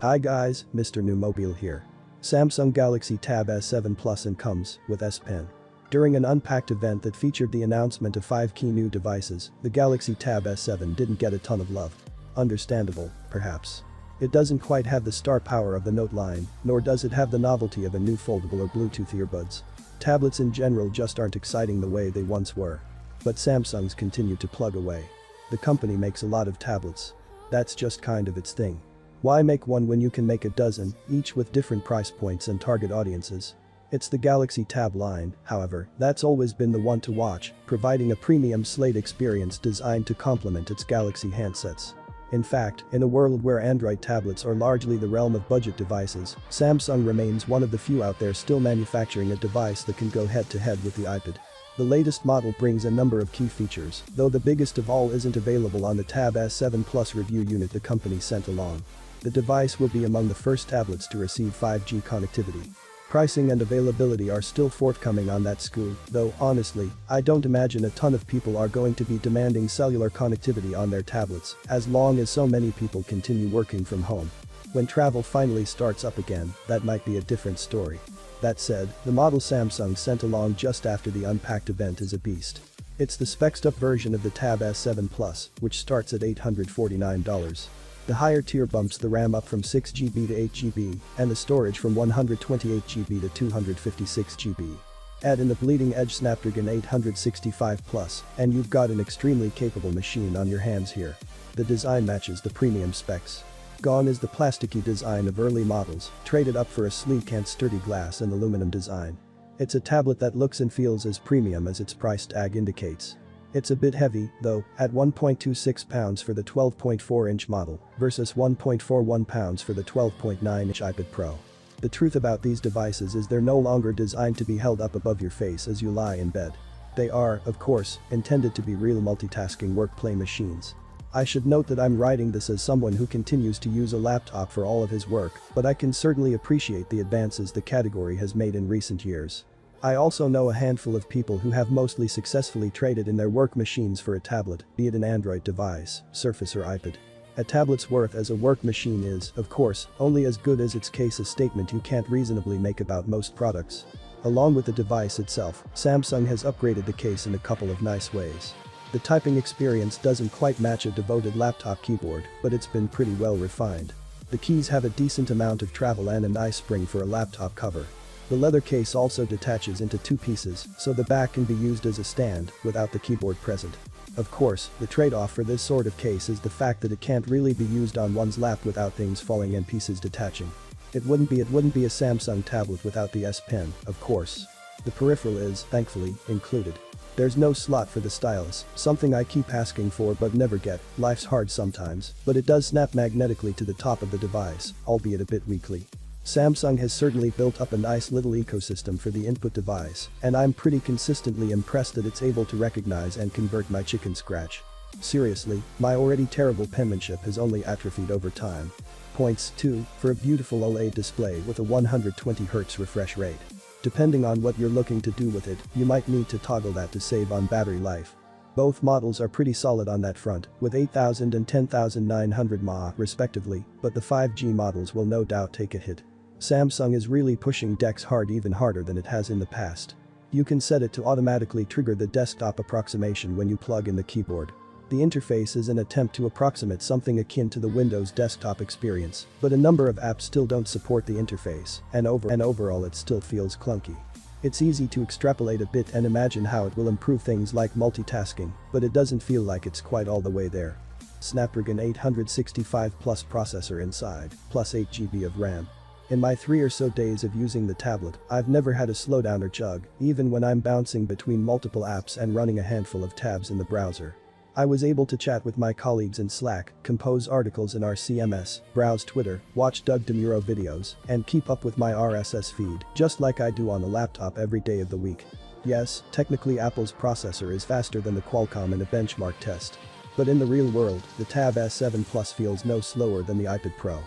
Hi guys, Mrnewmobile here. Samsung Galaxy Tab S7 Plus and comes with S Pen. During an Unpacked event that featured the announcement of 5 key new devices, the Galaxy Tab S7 didn't get a ton of love. Understandable, perhaps. It doesn't quite have the star power of the Note line, nor does it have the novelty of a new foldable or Bluetooth earbuds. Tablets in general just aren't exciting the way they once were. But Samsung's continue to plug away. The company makes a lot of tablets. That's just kind of its thing. Why make one when you can make a dozen, each with different price points and target audiences? It's the Galaxy Tab line, however, that's always been the one to watch, providing a premium slate experience designed to complement its Galaxy handsets. In fact, in a world where Android tablets are largely the realm of budget devices, Samsung remains one of the few out there still manufacturing a device that can go head-to-head with the iPad. The latest model brings a number of key features, though the biggest of all isn't available on the Tab S7 Plus review unit the company sent along. The device will be among the first tablets to receive 5G connectivity. Pricing and availability are still forthcoming on that SKU, though honestly, I don't imagine a ton of people are going to be demanding cellular connectivity on their tablets, as long as so many people continue working from home. When travel finally starts up again, that might be a different story. That said, the model Samsung sent along just after the Unpacked event is a beast. It's the spec'd up version of the Tab S7 Plus, which starts at $849. The higher tier bumps the RAM up from 6GB to 8GB, and the storage from 128GB to 256GB. Add in the bleeding-edge Snapdragon 865 Plus, and you've got an extremely capable machine on your hands here. The design matches the premium specs. Gone is the plasticky design of early models, traded up for a sleek and sturdy glass and aluminum design. It's a tablet that looks and feels as premium as its price tag indicates. It's a bit heavy, though, at 1.26 pounds for the 12.4-inch model versus 1.41 pounds for the 12.9-inch iPad Pro. The truth about these devices is they're no longer designed to be held up above your face as you lie in bed. They are, of course, intended to be real multitasking work-play machines. I should note that I'm writing this as someone who continues to use a laptop for all of his work, but I can certainly appreciate the advances the category has made in recent years. I also know a handful of people who have mostly successfully traded in their work machines for a tablet, be it an Android device, Surface or iPad. A tablet's worth as a work machine is, of course, only as good as its case, a statement you can't reasonably make about most products. Along with the device itself, Samsung has upgraded the case in a couple of nice ways. The typing experience doesn't quite match a devoted laptop keyboard, but it's been pretty well refined. The keys have a decent amount of travel and a nice spring for a laptop cover. The leather case also detaches into 2 pieces, so the back can be used as a stand without the keyboard present. Of course, the trade-off for this sort of case is the fact that it can't really be used on one's lap without things falling and pieces detaching. It wouldn't be a Samsung tablet without the S Pen, of course. The peripheral is, thankfully, included. There's no slot for the stylus, something I keep asking for but never get. Life's hard sometimes, but it does snap magnetically to the top of the device, albeit a bit weakly. Samsung has certainly built up a nice little ecosystem for the input device, and I'm pretty consistently impressed that it's able to recognize and convert my chicken scratch. Seriously, my already terrible penmanship has only atrophied over time. Points 2 for a beautiful OLED display with a 120Hz refresh rate. Depending on what you're looking to do with it, you might need to toggle that to save on battery life. Both models are pretty solid on that front, with 8000 and 10900 mAh respectively, but the 5G models will no doubt take a hit. Samsung is really pushing DeX hard, even harder than it has in the past. You can set it to automatically trigger the desktop approximation when you plug in the keyboard. The interface is an attempt to approximate something akin to the Windows desktop experience, but a number of apps still don't support the interface, and overall it still feels clunky. It's easy to extrapolate a bit and imagine how it will improve things like multitasking, but it doesn't feel like it's quite all the way there. Snapdragon 865 Plus processor inside, plus 8GB of RAM. In my 3 or so days of using the tablet, I've never had a slowdown or chug, even when I'm bouncing between multiple apps and running a handful of tabs in the browser. I was able to chat with my colleagues in Slack, compose articles in our CMS, browse Twitter, watch Doug DeMuro videos, and keep up with my RSS feed, just like I do on a laptop every day of the week. Yes, technically Apple's processor is faster than the Qualcomm in a benchmark test. But in the real world, the Tab S7 Plus feels no slower than the iPad Pro.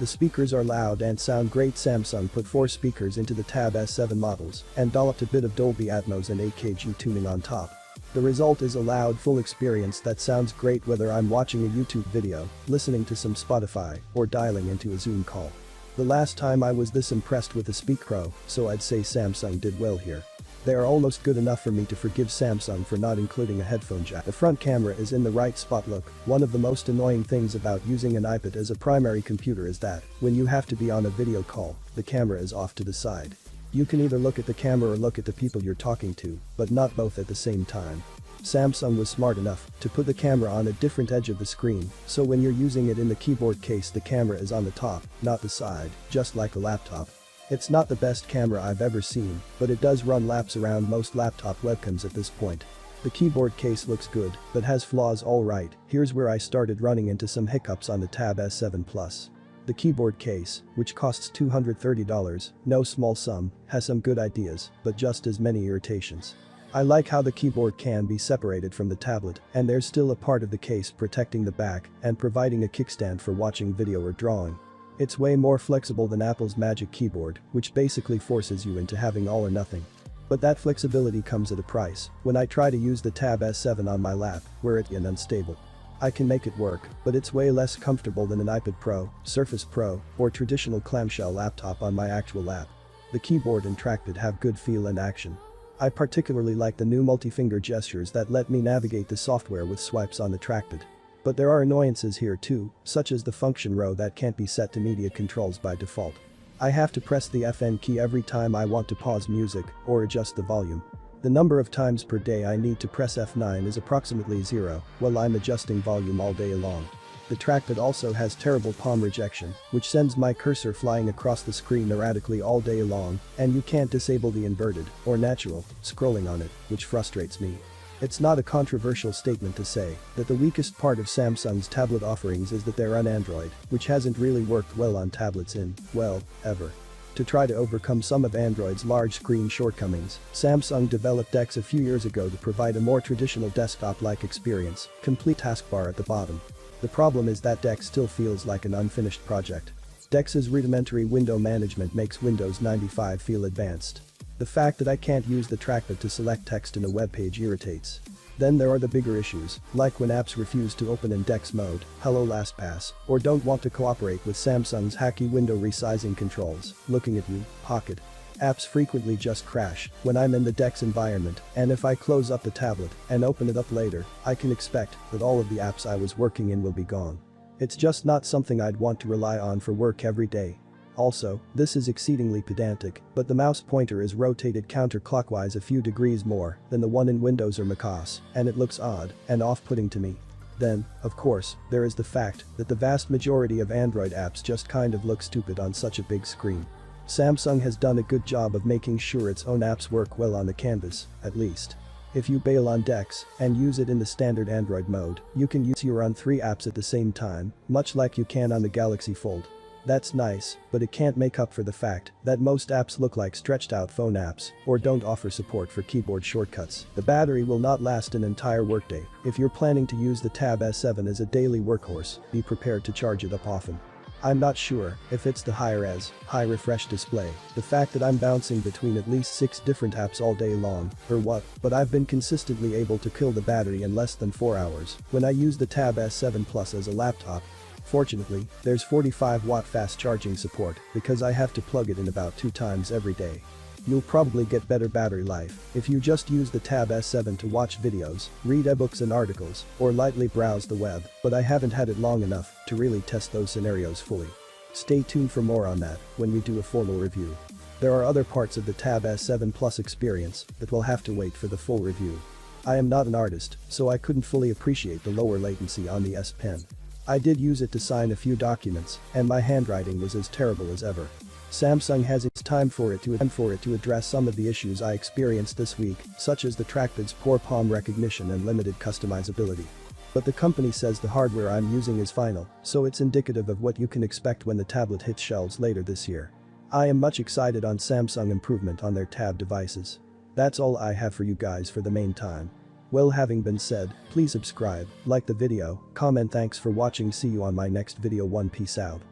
The speakers are loud and sound great. Samsung put 4 speakers into the Tab S7 models and dolloped a bit of Dolby Atmos and 8KG tuning on top. The result is a loud, full experience that sounds great whether I'm watching a YouTube video, listening to some Spotify, or dialing into a Zoom call. The last time I was this impressed with a Speak Pro, so I'd say Samsung did well here. They are almost good enough for me to forgive Samsung for not including a headphone jack. The front camera is in the right spot. Look, one of the most annoying things about using an iPad as a primary computer is that, when you have to be on a video call, the camera is off to the side. You can either look at the camera or look at the people you're talking to, but not both at the same time. Samsung was smart enough to put the camera on a different edge of the screen, so when you're using it in the keyboard case the camera is on the top, not the side, just like a laptop. It's not the best camera I've ever seen, but it does run laps around most laptop webcams at this point. The keyboard case looks good, but has flaws alright. Here's where I started running into some hiccups on the Tab S7 Plus. The keyboard case, which costs $230, no small sum, has some good ideas, but just as many irritations. I like how the keyboard can be separated from the tablet, and there's still a part of the case protecting the back and providing a kickstand for watching video or drawing. It's way more flexible than Apple's Magic Keyboard, which basically forces you into having all or nothing. But that flexibility comes at a price. When I try to use the Tab S7 on my lap, where it's unstable. I can make it work, but it's way less comfortable than an iPad Pro, Surface Pro, or traditional clamshell laptop on my actual lap. The keyboard and trackpad have good feel and action. I particularly like the new multi-finger gestures that let me navigate the software with swipes on the trackpad. But there are annoyances here too, such as the function row that can't be set to media controls by default. I have to press the FN key every time I want to pause music or adjust the volume. The number of times per day I need to press F9 is approximately 0 while I'm adjusting volume all day long. The trackpad also has terrible palm rejection, which sends my cursor flying across the screen erratically all day long, and you can't disable the inverted, or natural, scrolling on it, which frustrates me. It's not a controversial statement to say that the weakest part of Samsung's tablet offerings is that they're on Android, which hasn't really worked well on tablets in, well, ever. To try to overcome some of Android's large screen shortcomings, Samsung developed DeX a few years ago to provide a more traditional desktop-like experience, complete taskbar at the bottom. The problem is that DeX still feels like an unfinished project. DeX's rudimentary window management makes Windows 95 feel advanced. The fact that I can't use the trackpad to select text in a web page irritates. Then there are the bigger issues, like when apps refuse to open in DeX mode, hello LastPass, or don't want to cooperate with Samsung's hacky window resizing controls, looking at you, Pocket. Apps frequently just crash when I'm in the DeX environment, and if I close up the tablet and open it up later, I can expect that all of the apps I was working in will be gone. It's just not something I'd want to rely on for work every day. Also, this is exceedingly pedantic, but the mouse pointer is rotated counterclockwise a few degrees more than the one in Windows or macOS, and it looks odd and off-putting to me. Then, of course, there is the fact that the vast majority of Android apps just kind of look stupid on such a big screen. Samsung has done a good job of making sure its own apps work well on the canvas, at least. If you bail on DeX and use it in the standard Android mode, you can run 3 apps at the same time, much like you can on the Galaxy Fold. That's nice, but it can't make up for the fact that most apps look like stretched-out phone apps or don't offer support for keyboard shortcuts. The battery will not last an entire workday. If you're planning to use the Tab S7 as a daily workhorse, be prepared to charge it up often. I'm not sure if it's the high refresh display, the fact that I'm bouncing between at least 6 different apps all day long, or what, but I've been consistently able to kill the battery in less than 4 hours when I use the Tab S7 Plus as a laptop. Fortunately, there's 45-watt fast charging support because I have to plug it in about 2 times every day. You'll probably get better battery life if you just use the Tab S7 to watch videos, read ebooks and articles, or lightly browse the web, but I haven't had it long enough to really test those scenarios fully. Stay tuned for more on that when we do a formal review. There are other parts of the Tab S7 Plus experience that will have to wait for the full review. I am not an artist, so I couldn't fully appreciate the lower latency on the S Pen. I did use it to sign a few documents, and my handwriting was as terrible as ever. Samsung has its time for it to address some of the issues I experienced this week, such as the trackpad's poor palm recognition and limited customizability. But the company says the hardware I'm using is final, so it's indicative of what you can expect when the tablet hits shelves later this year. I am much excited on Samsung improvement on their Tab devices. That's all I have for you guys for the meantime. Well, having been said, please subscribe, like the video, comment. Thanks for watching. See you on my next video. One, peace out.